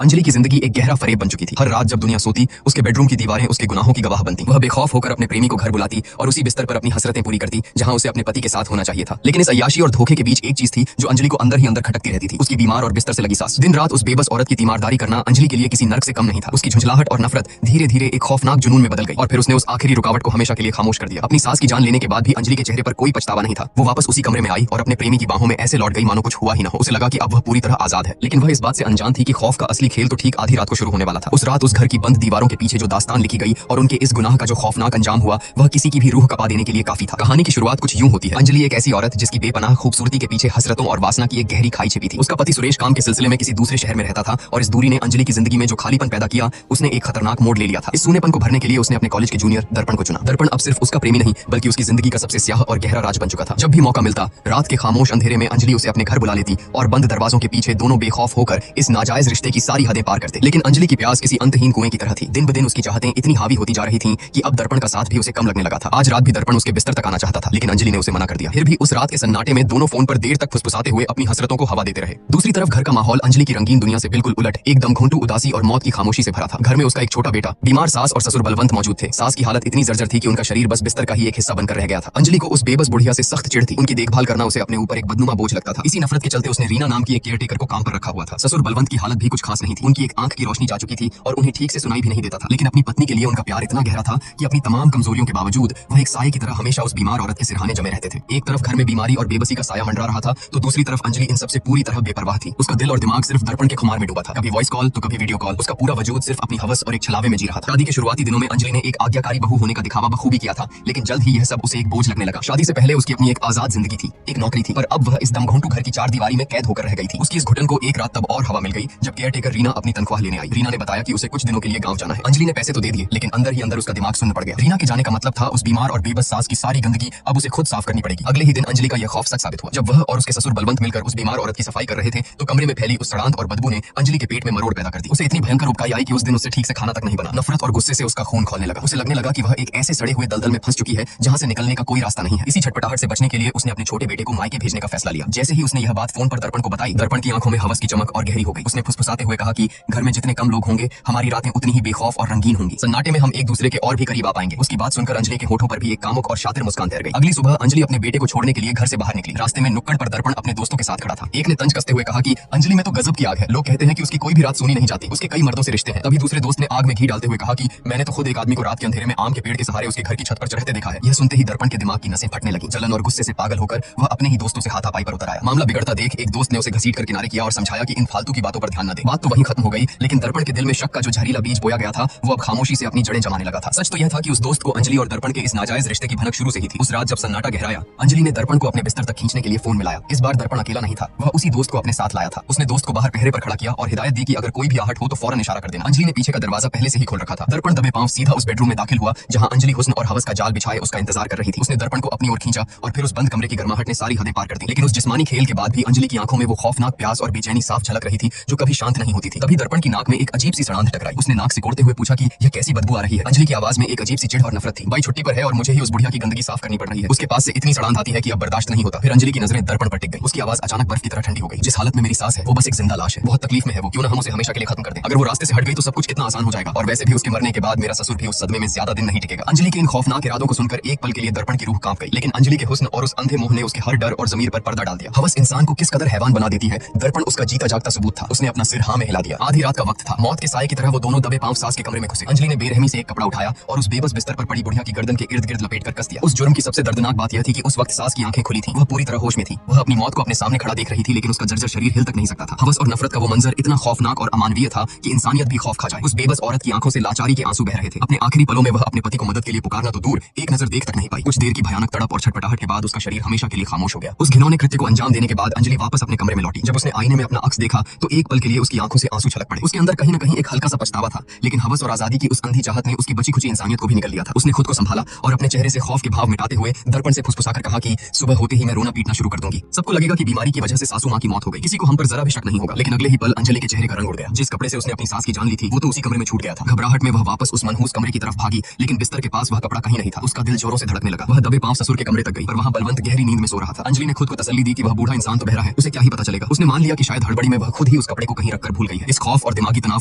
अंजलि की जिंदगी एक गहरा फरेब बन चुकी थी। हर रात जब दुनिया सोती, उसके बेडरूम की दीवारें उसके गुनाहों की गवाह बनती। वह बेखौफ होकर अपने प्रेमी को घर बुलाती और उसी बिस्तर पर अपनी हसरतें पूरी करती जहां उसे अपने पति के साथ होना चाहिए था। लेकिन इस अय्याशी और धोखे के बीच एक चीज थी जो अंजलि को अंदर ही अंदर खटकती रहती थी, उसकी बीमार और बिस्तर से लगी सांस। दिन रात उस बेबस औरत की तीमारदारी करना अंजलि के लिए किसी नर्क से कम नहीं था। उसकी झुंझलाहट और नफरत धीरे धीरे एक खौफनाक जुनून में बदल गई और फिर उसने उस आखिरी रुकावट को हमेशा के लिए खामोश कर दिया। अपनी सास की जान लेने के बाद भी अंजलि के चेहरे पर कोई पछतावा नहीं था। वो वापस उसी कमरे में आई और अपने प्रेमी की बाहों में ऐसे लौट गई मानो कुछ हुआ ही ना हो। उसे लगा कि अब वह पूरी तरह आजाद है, लेकिन वह इस बात से अनजान थी कि खौफ का असली खेल तो ठीक आधी रात को शुरू होने वाला था। उस रात उस घर की बंद दीवारों के पीछे जो दास्तान लिखी गई और उनके इस गुनाह का जो खौफनाक अंजाम हुआ, वह किसी की भी रूह कपा देने के लिए काफी था। कहानी की शुरुआत कुछ यूं होती है। अंजलि एक ऐसी औरत जिसकी बेपनाह खूबसूरती के पीछे हसरतों और वासना की एक गहरी खाई छिपी थी। उसका पति सुरेश काम के सिलसिले में किसी दूसरे शहर में रहता था और इस दूरी ने अंजलि की जिंदगी में जो खालीपन पैदा किया, उसने एक खतरनाक मोड़ ले लिया था। इस सूनेपन को भरने के लिए उसने अपने कॉलेज के जूनियर दर्पण को चुना। दर्पण अब सिर्फ उसका प्रेमी नहीं बल्कि उसकी जिंदगी का सबसे स्याह और गहरा राज बन चुका था। जब भी मौका मिलता, रात के खामोश अंधेरे में अंजलि उसे अपने घर बुला लेती और बंद दरवाजों के पीछे दोनों बेखौफ होकर इस नाजायज रिश्ते की सारी हदें पार करते। लेकिन अंजलि की प्यास किसी अंतहीन कुएं की तरह थी। दिन ब दिन उसकी चाहतें इतनी हावी होती जा रही थीं कि अब दर्पण का साथ भी उसे कम लगने लगा था। आज रात भी दर्पण उसके बिस्तर तक आना चाहता था, लेकिन अंजलि ने उसे मना कर दिया। फिर भी उस रात के सन्नाटे में दोनों फोन पर देर तक फुसफुसाते हुए अपनी हसरतों को हवा देते रहे। दूसरी तरफ घर का माहौल अंजलि की रंगीन दुनिया से बिल्कुल उलट, एकदम घुंटू उदासी और मौत की खामोशी से भरा था। घर में उसका एक छोटा बेटा, बीमार सास और ससुर बलवंत मौजूद थे। सास की हालत इतनी जर्जर थी कि उनका शरीर बस बिस्तर का ही एक हिस्सा बनकर रह गया था। अंजलि को उस बेबस बुढ़िया से सख्त चिढ़ थी। उनकी देखभाल करना उसे अपने ऊपर एक बदनुमा बोझ लगता था। इसी नफरत के चलते उसने रीना नाम की एक केयरटेकर को काम पर रखा हुआ था। ससुर बलवंत की हालत भी कुछ खास नहीं थी। उनकी एक आंख की रोशनी जा चुकी थी और उन्हें ठीक से सुनाई भी नहीं देता था। लेकिन अपनी पत्नी के लिए उनका प्यार इतना गहरा था कि अपनी तमाम कमजोरियों के बावजूद वह एक साये की तरह हमेशा उस बीमार औरत के सिरहाने जमे रहते थे। एक तरफ घर में बीमारी और बेबसी का साया मंडरा रहा था, तो दूसरी तरफ अंजलि इन सबसे पूरी तरह बेपरवाह थी। उसका दिल और दिमाग सिर्फ दर्पण के खुमार में डूबा था। कभी वॉइस कॉल तो कभी वीडियो कॉल। उसका पूरा वजूद सिर्फ अपनी हवस और एक छलावे में जी रहा था। शादी के शुरुआती दिनों में अंजलि ने एक आज्ञाकारी बहू होने का दिखावा बखूबी किया था, लेकिन जल्द ही यह सब उसे एक बोझ लगने लगा। शादी से पहले उसकी अपनी एक आजाद जिंदगी थी, एक नौकरी थी, पर अब वह इस दमघोंटू घर की चार दीवारी में कैद होकर रह गई थी। उसकी इस घुटन को एक रात तब और हवा मिल गई जब केयरटेकर रीना अपनी तनख्वाह लेने आई। रीना ने बताया कि उसे कुछ दिनों के लिए गांव जाना है। अंजलि ने पैसे तो दे दिए, लेकिन अंदर ही अंदर उसका दिमाग सुन्न पड़ गया। रीना के जाने का मतलब था उस बीमार और बेबस सास की सारी गंदगी अब उसे खुद साफ करनी पड़ेगी। अगले ही दिन अंजलि का यह खौफ सच साबित हुआ। जब वह और उसके ससुर बलवंत मिलकर उस बीमार औरत की सफाई कर रहे थे, तो कमरे में फैली उस सड़ांत और बदबू ने अंजलि के पेट में मरोड़ पैदा कर दी। उसे इतनी भयंकर उबकाई आई कि उस दिन उससे ठीक से खाना तक नहीं बना। नफरत और गुस्से से उसका खून खौलने लगा। उसे लगने लगा कि वह एक ऐसे सड़े हुए दलदल में फंस चुकी है जहां से निकलने का कोई रास्ता नहीं है। इसी छटपटाहट से बचने के लिए उसने अपने छोटे बेटे को मायके भेजने का फैसला लिया। जैसे ही उसने यह बात फोन पर दर्पण को बताई, दर्पण की आंखों में हवस की चमक और गहरी हो गई। उसने फुसफुसाते हुए कहा कि घर में जितने कम लोग होंगे, हमारी रातें उतनी ही बेखौफ और रंगीन होंगी। सन्नाटे में हम एक दूसरे के और भी करीब आ पाएंगे। उसकी बात सुनकर अंजलि के होठों पर भी एक कामुक और शातिर मुस्कान तैर गई। अगली सुबह अंजलि अपने बेटे को छोड़ने के लिए घर से बाहर निकली। रास्ते में नुक्कड़ पर दर्पण अपने दोस्तों के साथ खड़ा था। एक ने तंज कसते हुए कहा कि अंजलि में तो गजब की आग है। लोग कहते हैं कि उसकी कोई भी रात सोनी नहीं जाती, उसके कई मर्दों से रिश्ते हैं। तभी दूसरे दोस्त ने आग में घी डालते हुए कहा कि मैंने तो खुद एक आदमी को रात के अंधेरे में आम के पेड़ के सहारे उसके घर की छत पर चढ़ते देखा है। यह सुनते ही दर्पण के दिमाग की नसें फटने लगी। जलन और गुस्से से पागल होकर वह अपने ही दोस्तों से हाथापाई पर उतर आया। मामला बिगड़ता देख एक दोस्त ने उसे घसीट कर किनारे किया और समझाया कि इन फालतू की बातों पर ध्यान न दे। बात तो वहीं खत्म हो गई, लेकिन दर्पण के दिल में शक का जो जहरीला बीज बोया गया था, वो अब खामोशी से अपनी जड़ें जमाने लगा था। सच तो यह था कि उस दोस्त को अंजलि और दर्पण के इस नाजायज रिश्ते की भनक शुरू से ही थी। उस रात जब सन्नाटा गहराया, अंजलि ने दर्पण को अपने बिस्तर तक खींचने के लिए फोन मिलाया। इस बार दर्पण अकेला नहीं था, वह उसी दोस्त को अपने साथ लाया था। उसने दोस्त को बाहर पहरे पर खड़ा किया और हिदायत दी कि अगर कोई भी आहट हो तो फौरन इशारा कर देना। अंजलि ने पीछे का दरवाजा पहले से ही खोल रखा था। दर्पण दबे पांव सीधा उस बेडरूम में दाखिल हुआ जहां अंजलि हुस्न और हवस का जाल बिछाए उसका इंतजार कर रही थी। उसने दर्पण को अपनी ओर खींचा और फिर उस बंद कमरे की गर्माहट ने सारी हदें पार कर दी। लेकिन उस जिस्मानी खेल के बाद भी अंजलि की आंखों में वो खौफनाक प्यास और बेचैनी साफ झलक रही थी जो कभी शांत नहीं होती थी। तभी दर्पण की नाक में एक अजीब सी सड़ांध टकराई। उसने नाक सिकोड़ते हुए पूछा कि यह कैसी बदबू आ रही है। अंजलि की आवाज में एक अजीब सी चिढ़ और नफरत थी। भाई छुट्टी पर है और मुझे ही उस बुढ़िया की गंदगी साफ करनी पड़ रही है। उसके पास से इतनी सड़ांध आती है कि अब बर्दाश्त नहीं होता। फिर अंजलि की नजरें दर्पण पर टिक गई। उसकी आवाज अचानक बर्फ की तरह ठंडी हो गई। जिस हालत में मेरी सास है वो बस एक जिंदा लाश है। बहुत तकलीफ में है वो, क्यों ना हम उसे हमेशा के लिए खत्म कर दें। अगर वो रास्ते से हट गई तो सब कुछ कितना आसान हो जाएगा। और वैसे भी उसके मरने के बाद मेरा ससुर भी उस सदमे में ज्यादा दिन नहीं टिकेगा। अंजलि के इन खौफनाक इरादों को सुनकर एक पल के लिए दर्पण की रूह कांप गई। लेकिन अंजलि के हुस्न और उस अंधे मोह ने उसके हर डर और जमीर पर पर्दा डाल दिया। हवस इंसान को किस कदर हैवान बना देती है, दर्पण उसका जीता जागता सबूत था। उसने अपना सिर हाँ में हिला दिया। आधी रात का वक्त था। मौत के साए की तरह वो दोनों दबे पांव सास के कमरे में घुसे। अंजलि ने बेरहमी से एक कपड़ा उठाया और उस बेबस बिस्तर पर पड़ी बुढ़िया की गर्दन के इर्द गिर्द लपेट कर कस दिया। उस जुर्म की सबसे दर्दनाक बात यह थी कि उस वक्त सास की आंखें खुली थी। वह पूरी तरह होश में थी। वह अपनी मौत को अपने सामने खड़ा देख रही थी, लेकिन उसका जर्जर शरीर हिल तक नहीं सकता था। हवस और नफरत का वो मंजर इतना खौफनाक और अमानवीय था कि इंसानियत भी खौफ खा जाए। उस बेबस औरत की आंखों से लाचारी के आंसू बह रहे थे। अपने आखिरी पलों में वह अपने पति को मदद के लिए पुकारना तो दूर, एक नजर देख तक नहीं पाई। कुछ देर की भयानक तड़प और छटपटाहट के बाद उसका शरीर हमेशा के लिए खामोश हो गया। उस घिनौने कृत्य को अंजाम देने के बाद अंजलि वापस अपने कमरे में लौटी। जब उसने आईने में अपना अक्स देखा तो एक पल के लिए उसकी आंखों से आंसू छलक पड़े। उसके अंदर कहीं न कहीं एक हल्का सा पछतावा था, लेकिन हवस और आजादी की उस अंधी चाहत ने उसकी बची खुची इंसानियत को भी निकल लिया था। उसने खुद को संभाला और अपने चेहरे से खौफ के भाव मिटाते हुए दर्पण से फुसफुसाकर कहा कि सुबह होते ही मैं रोना पीटना शुरू कर दूंगी। सबको लगेगा कि बीमारी की वजह से सासू मां की मौत हो गई। किसी को हम पर जरा भी शक नहीं होगा। लेकिन अगले ही पल अंजलि के चेहरे का रंग उड़ गया। जिस कपड़े से उसने अपनी सास की जान ली थी वो तो उसी कमरे में छूट गया था। घबराहट में वह वापस उस मनहूस कमरे की तरफ भागी, लेकिन बिस्तर के पास वह कपड़ा कहीं नहीं था। उसका दिल जोरों से धड़कने लगा। वह दबे पांव ससुर के कमरे तक गई, पर वहां बलवंत गहरी नींद में सो रहा था। अंजलि ने खुद को तसल्ली दी कि वह बूढ़ा इंसान तो बहरा है, उसे क्या ही पता चलेगा। उसने मान लिया कि शायद हड़बड़ी में वह खुद ही उस कपड़े को कहीं रखकर भूल गई है। इस खौफ और दिमागी तनाव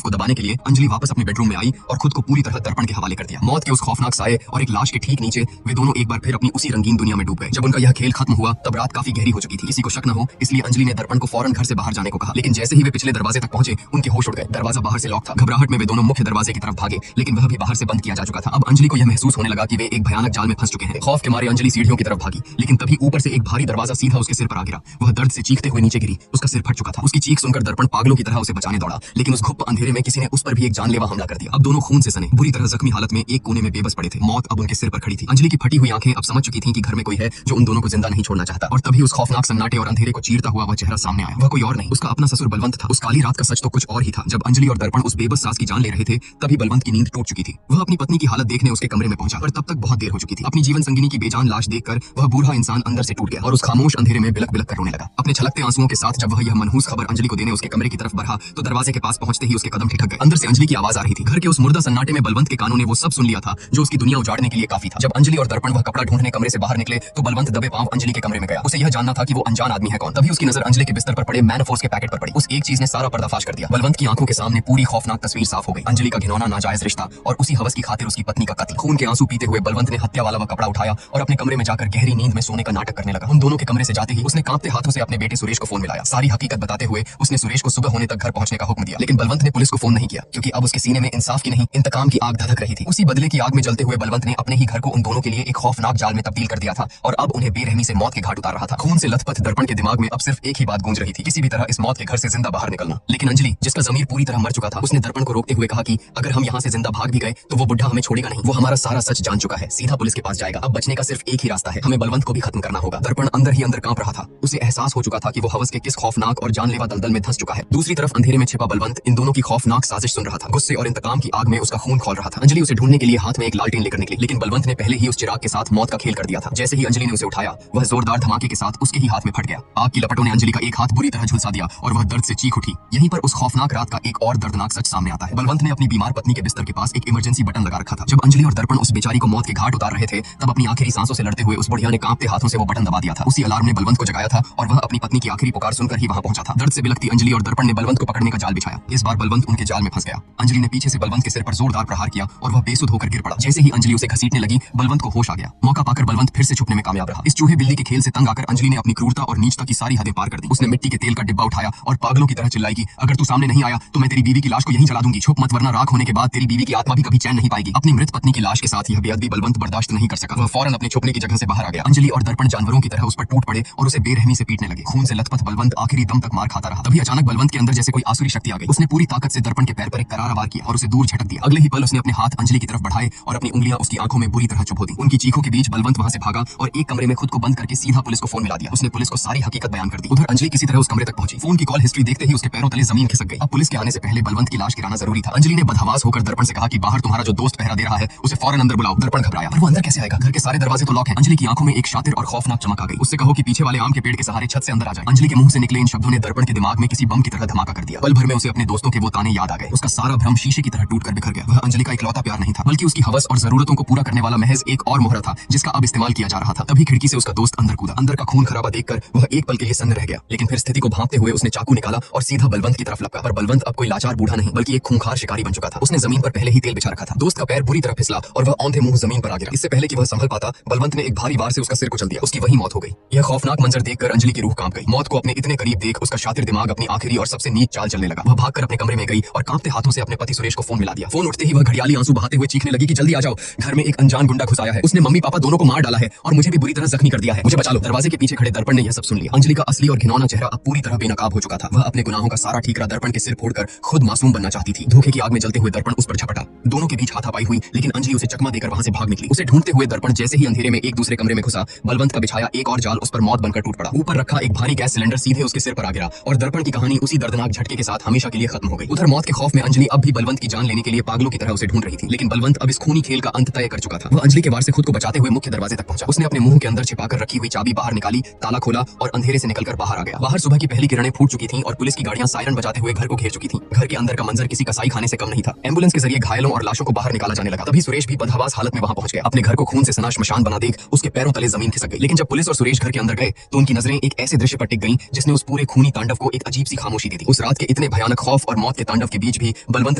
को दबाने के लिए अंजलि वापस अपने बेडरूम में आई और खुद को पूरी तरह दर्पण के हवाले कर दिया। मौत के उस खौफनाक साये और एक लाश के ठीक नीचे वे दोनों एक बार फिर अपनी उसी रंगीन दुनिया में डूब गए। जब उनका यह खेल खत्म हुआ तब रात काफी गहरी हो चुकी थी। किसी को शक न हो इसलिए अंजलि ने दर्पण को फौरन घर से बाहर जाने को कहा, लेकिन जैसे ही वे पिछले दरवाजे तक पहुंचे उनके होश उड़ गए। दरवाजा बाहर से लॉक था। घबराहट में वे दोनों मुख्य दरवाजे की तरफ भागे, लेकिन वह भी बाहर से बंद किया जा चुका था। अब अंजलि को यह महसूस होने लगा कि वे एक भयानक जाल में फंस चुके हैं। खौफ के मारे अंजलि सीढ़ियों की तरफ भागी, लेकिन तभी ऊपर से एक भारी दरवाजा सीधा उसके सिर पर आ गिरा। वह दर्द से चीखते हुए नीचे गिरी। उसका सिर फट चुका था। उसकी चीख सुनकर दर्पण पागलों की तरह उसे बचाने दौड़ा, लेकिन उस घुप्प अंधेरे में किसी ने उस पर भी एक जानलेवा हमला कर दिया। अब दोनों खून से सने बुरी तरह जख्मी हालत में एक कोने में बेबस पड़े थे। मौत अब उनके सिर पर खड़ी थी। अंजलि की फटी हुई आंखें अब समझ चुकी थीं कि घर में कोई है जो उन दोनों को जिंदा नहीं छोड़ना चाहता। और तभी उस खौफनाक सन्नाटे और अंधेरे को चीरता हुआ वह चेहरा सामने आया। वह कोई और नहीं, उसका अपना ससुर बलवंत था। उस काली रात का सच तो कुछ और ही था। जब अंजलि और दर्पण उस बेबस सास की जान ले रहे थे तभी बलवंत की नींद टूट चुकी थी। वह अपनी पत्नी की हालत देखने उसके कमरे में पहुंचा, पर तब तक बहुत देर हो चुकी थी। अपनी जीवन संगिनी की बेजान लाश देखकर वह बूढ़ा इंसान अंदर से टूट गया और उस खामोश अंधेरे में बिलक बिलक कर रोने लगा। अपने छलकते आंसुओं के साथ जब वह यह मनहूस खबर अंजलि को देने उसके कमरे की तरफ बढ़ा तो दरवाजे के पास पहुंचते ही उसके कदम ठिठक गए। अंदर से अंजलि की आवाज आ रही थी। घर के उस मुर्दा सन्नाटे में बलवंत के कानों ने वो सब सुन लिया था जो उसकी दुनिया उजाड़ने के लिए काफी था। जब अंजलि और दर्पण वह कपड़ा ढूंढने कमरे से बाहर निकले तो बलवंत दबे पांव अंजलि के कमरे में गया। उसे यह जानना था कि वो अनजान आदमी है कौन। तभी उसकी नजर अंजलि के बिस्तर पर पड़े मैनफोर्स के पैकेट पर पड़ी। उस एक चीज ने सारा पर्दाफाश कर दिया। बलवंत की आंखों के सामने पूरी खौफनाक तस्वीर साफ हो गई। अंजलि का घिनौना नाजायज रिश्ता और उसी हवस की खातिर उसकी पत्नी का कत्ल। खून के आंसू पीते हुए बलवंत ने हत्या वाला वह कपड़ा उठाया और अपने कमरे में जाकर गहरी नींद में सोने का नाटक करने लगा। उन दोनों के कमरे से जाते ही उसने कांपते हाथों से अपने बेटे सुरेश को फोन मिलाया। सारी हकीकत बताते हुए उसने सुरेश को सुबह होने तक घर पहुंचने का हुक्म दिया, लेकिन बलवंत ने पुलिस को फोन नहीं किया क्योंकि अब उसके सीने में इंसाफ की नहीं इंतकाम की आग धधक रही थी। उसी बदले की आग में जलते हुए बलवंत ने अपने ही घर को उन दोनों के लिए एक खौफनाक जाल में तब्दील कर दिया था और अब उन्हें बेरहमी से मौत के घाट उतार रहा था। खून से लथपथ दर्पण के दिमाग में अब सिर्फ एक ही बात गूंज रही थी, किसी भी तरह इस मौत के घर से जिंदा बाहर निकलना। लेकिन अंजलि, जिसका जमीर पूरी तरह मर चुका था, उसने दर्पण को रोकते हुए कहा कि अगर हम यहाँ से जिंदा भाग भी गए तो वो बुढ़ा हमें छोड़ेगा नहीं। वो हमारा सारा सच जान चुका है, सीधा पुलिस के पास जाएगा। अब बचने का सिर्फ एक ही रास्ता है, हमें बलवंत को भी खत्म करना होगा। दर्पण अंदर ही अंदर कांप रहा था। उसे एहसास हो चुका था कि वो हवस के किस खौफनाक और जानलेवा दलदल में धंस चुका है। दूसरी तरफ अंधेरे में छिपा बलवंत इन दोनों की खौफनाक साजिश सुन रहा था। गुस्से और इंतकाम की आग में उसका खून खौल रहा था। अंजलि उसे ढूंढने के लिए हाथ में एक लालटेन लेकर निकली, लेकिन बलवंत ने पहले ही उस चिराग के साथ मौत का खेल कर दिया था। जैसे ही अंजलि ने उसे उठाया वह जोरदार धमाके के साथ उसके ही हाथ में फट गया। आग की लपटों ने अंजलि का एक हाथ बुरी तरह झुलसा दिया और वह दर्द से चीख उठी। यहीं पर उस खौफनाक रात का एक और दर्दनाक सच सामने आता है। बलवंत ने अपनी बीमार पत्नी के बिस्तर के पास एक इमरजेंसी बटन लगा रखा था। जब अंजलि और दर्पण उस बेचारी को मौत के घाट उतार रहे थे तब अपनी आखिरी सांसों से लड़ते हुए उस बुढ़िया ने कांपते हाथों से वो बटन दबा दिया था। उसी अलार्म ने बलवंत को जगाया था और वह अपनी पत्नी की आखिरी पुकार सुनकर ही वहां पहुंचा था। दर्द से बिलखती अंजलि और दर्पण ने बलवंत को पकड़ने का जाल बिछाया। इस बार बलवंत उनके जाल में फंस गया। अंजलि ने पीछे से बलवंत के सिर पर जोरदार प्रहार किया और वह बेसुध होकर गिर पड़ा। जैसे ही अंजलि उसे घसीटने लगी बलवंत को होश आ गया। मौका पाकर बलवंत फिर से छुपने में कामयाब रहा। इस चूहे बिल्ली के खेल से तंग आकर अंजलि ने अपनी क्रूरता और नीचता की सारी हदें पार कर दी। उसने मिट्टी के तेल का डिब्बा उठाया और पागलों की तरह चिल्लाई कि अगर तू सामने नहीं आया तो मैं तेरी बीवी की लाश को यहीं जला दूंगी। छुप मत वरना राख होने के बाद तेरी बीवी की आत्मा भी कभी चैन नहीं पाएगी। अपनी मृत पत्नी की लाश के साथ यह बेअदबी बलवंत बर्दाश्त नहीं कर सका। वह फौरन अपने छुपने की जगह से बाहर आ गया। अंजलि और दर्पण जानवरों की तरह उस पर टूट पड़े और उसे बेरहमी से पीटने लगे। खून से लथपथ बलवंत आखिरी दम तक मार खाता रहा। तभी अचानक बलवंत के अंदर जैसे कोई आसुरी शक्ति आ गई। उसने पूरी ताकत से दर्पण के पैर पर एक करारा वार किया और उसे दूर झटक दिया। अगले ही पल उसने अपने हाथ अंजलि की तरफ बढ़ाए और अपनी उंगलियां उसकी आंखों में बुरी तरह चुभो दी। उनकी चीखों के बीच बलवंत वहां से भागा और एक कमरे में खुद को बंद करके सीधा पुलिस को फोन मिला दिया। उसने पुलिस को सारी हकीकत बयान कर दी। उधर अंजलि किसी तरह उस कमरे तक पहुंची। फोन की कॉल हिस्ट्री देखते ही उसके पैरों तले जमीन खिसक गई। अब पुलिस के आने से पहले बलवंत की लाश गिराना जरूरी था। अंजलि ने बदहवास होकर दर्पण से कहा कि बाहर तुम्हारा जो दोस्त पहरा दे रहा है उसे फौरन अंदर बुलाओ। दर्पण घबराया, पर वो अंदर कैसे आएगा? घर के सारे दरवाजे तो लॉक हैं। अंजलि की आंखों में एक शातिर और खौफनाक चमक आ गई। उससे कहो कि पीछे वाले आम के पेड़ के सहारे छत से अंदर आ जाए। अंजलि के मुंह से निकले इन शब्दों ने दर्पण के दिमाग में किसी बम की तरह धमाका कर दिया। पल भर में उसे अपने दोस्तों के वो ताने याद आ गए। उसका सारा भ्रम शीशे की तरह टूटकर बिखर गया। वह अंजलि का इकलौता प्यार नहीं था बल्कि उसकी हवस और जरूरतों को पूरा करने वाला महज एक और मोहरा था जिसका अब इस्तेमाल किया जा रहा था। तभी खिड़की से उसका दोस्त अंदर कूदा। अंदर का खून खराबा देखकर वह एक पल के लिए सन्न रह गया, लेकिन फिर स्थिति को भांपते हुए उसने चाकू निकाला और सीधा बलवंत की तरफ लपका। पर बलवंत अब कोई लाचार बूढ़ा नहीं बल्कि एक खूंखार शिकारी बन चुका था। उसने जमीन पर पहले ही तेल बिछा रखा था। दोस्त का पैर बुरी तरह फिसला और वह औंधे मुंह जमीन पर आ गिरा। इससे पहले कि वह संभल पाता बलवंत ने एक भारी वार से उसका सिर कुचल दिया। उसकी वही मौत हो गई। यह खौफनाक मंजर देखकर अंजलि की रूह कांप गई। मौत को अपने इतने करीब देख उसका शातिर दिमाग अपनी आखिरी और सबसे नीच चाल चलने लगा। वह भागकर अपने कमरे में गई और कांपते हाथों से अपने पति सुरेश को फोन मिला दिया। फोन उठते ही वह घड़ियाली आंसू बहाते हुए चीखने लगी कि जल्दी आ जाओ, घर में एक अनजान गुंडा घुस आया है। उसने मम्मी पापा दोनों को मार डाला है और मुझे भी बुरी तरह जख्मी कर दिया है। मुझे बचा लो। दरवाजे के पीछे खड़े दर्पण ने यह सब सुन लिया। अंजलि का असली और घिनौना चेहरा अब पूरी तरह बेनकाब हो चुका था। वह अपने गुनाहों का सारा ठीकरा दर्पण के सिर फोड़कर खुद मासूम बनना चाहती थी। धोखे की आग में जलते हुए दर्पण उस पर झपटा। दोनों के बीच हाथापाई हुई, लेकिन अंजलि उसे चकमा देकर वहां से भाग निकली। उसे ढूंढते हुए दर्पण जैसे ही अंधेरे में एक दूसरे कमरे में घुसा, बलवंत का बिछाया एक और जाल उस पर मौत बनकर टूट पड़ा। ऊपर रखा एक भारी गैस सिलेंडर सीधे उसके सिर पर आ गिरा और दर्पण की कहानी उसी दर्दनाक झटके के साथ हमेशा के लिए खत्म हो गई। उधर मौत के खौफ में अंजलि अब भी बलवंत की जान लेने के लिए पागलों की तरह उसे ढूंढ रही थी, लेकिन बलवंत अब इस खूनी खेल का अंत तय कर चुका था। वह अंजलि के वार से खुद को बचाते हुए मुख्य दरवाजे तक पहुंचा। उसने अपने मुंह के अंदर छिपाकर रखी हुई चाबी बाहर निकाली, ताला खोला और अंधेरे से निकलकर बाहर आ गया। बाहर सुबह की पहली किरणें फूट चुकी थीं और पुलिस की गाड़ियां सायरन बजाते हुए घर को घेर चुकी थीं। घर के अंदर का मंजर किसी कसाई खाने से कम नहीं था। एम्बुलेंस के जरिए घायलों और लाशों को बाहर निकाला जाने लगा। तभी सुरेश भी बदहवास हालत में वहां पहुंच गया। अपने घर को खून से सना श्मशान बना देख उसके पैरों तले जमीन खिसक गई। लेकिन जब पुलिस और सुरेश घर के अंदर गए तो उनकी नजरें एक ऐसे दृश्य पर टिक गईं जिसने उस पूरे खूनी तांडव को एक अजीब सी खामोशी दी थी। उस रात के इतने भयानक खौफ और मौत के तांडव के बीच भी बलवंत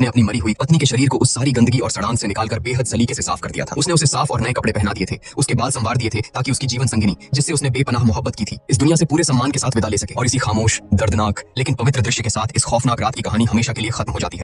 ने अपनी मरी हुई पत्नी के शरीर को उस सारी गंदगी और सड़ान से निकालकर बेहद सलीके से साफ कर दिया था। उसने उसे साफ और नए कपड़े पहना दिए थे, उसके बाल संवार दिए थे ताकि उसकी जीवन संगिनी, जिससे उसने बेपनाह मोहब्बत की थी, इस दुनिया से पूरे सम्मान के साथ विदा ले सके। और इसी खामोश, दर्दनाक लेकिन पवित्र दृश्य के साथ इस खौफनाक रात की कहानी हमेशा के लिए खत्म हो जाती है।